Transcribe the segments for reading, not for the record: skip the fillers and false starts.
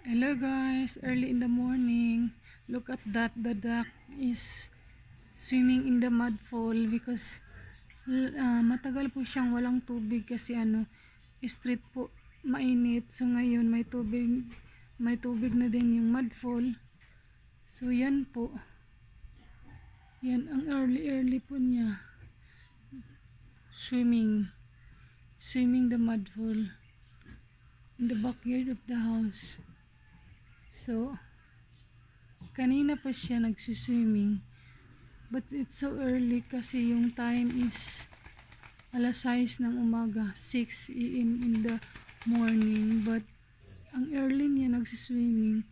Hello guys, early in the morning. Look at that, the duck is swimming in the mud fall because matagal po siyang walang tubig kasi street po mainit. So ngayon may tubig na din yung mud fall. So yan po. Yan ang early po niya. Swimming the mud fall in the backyard of the house. So, kanina pa siya nagsuswimming. But it's so early kasi yung time is alas 6 ng umaga, 6 a.m. in the morning. But ang early niya nagsuswimming.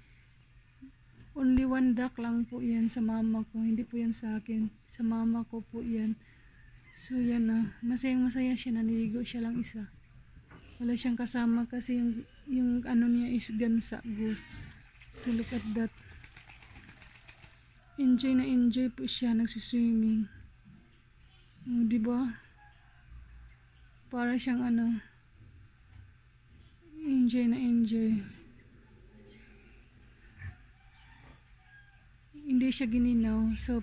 Only one duck lang po yan sa mama ko. Hindi po yan sa akin. Sa mama ko po yan. So yan na. Masayang masaya siya. Naniligo siya lang isa. Wala siyang kasama kasi yung ano niya is gansa, goose. So look at that. Enjoy na enjoy po siya nagsuswimming. Diba? Para siyang enjoy na enjoy. Hindi siya gininaw. So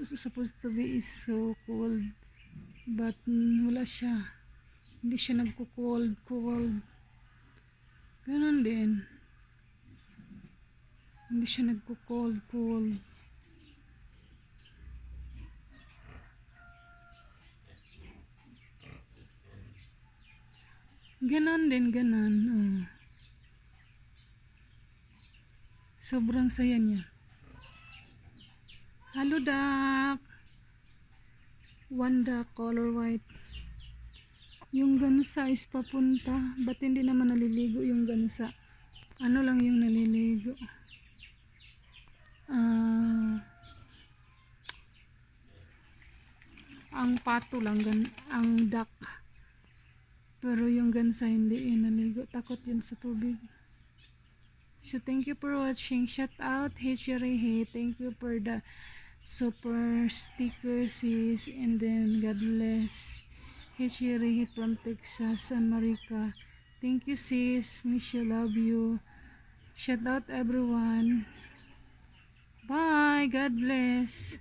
supposed to be is so cold. But wala siya. Hindi siya nagko-cold. Ganon din. Hindi siya nagko-cold. Ganon din. Oh. Sobrang saya niya. Hello duck. One duck, color white. Yung gansa is papunta. Ba't hindi naman naliligo yung gansa? Ano lang yung naliligo? Ang pato lang, ang duck. Pero yung gansa hindi naligo. Takot yun sa tubig. So thank you for watching. Shout out Hichirihe. Thank you for the super sticker sis. And then God bless Hichirihe from Texas, America. Thank you sis. Miss you, love you. Shout out everyone. Bye. God bless.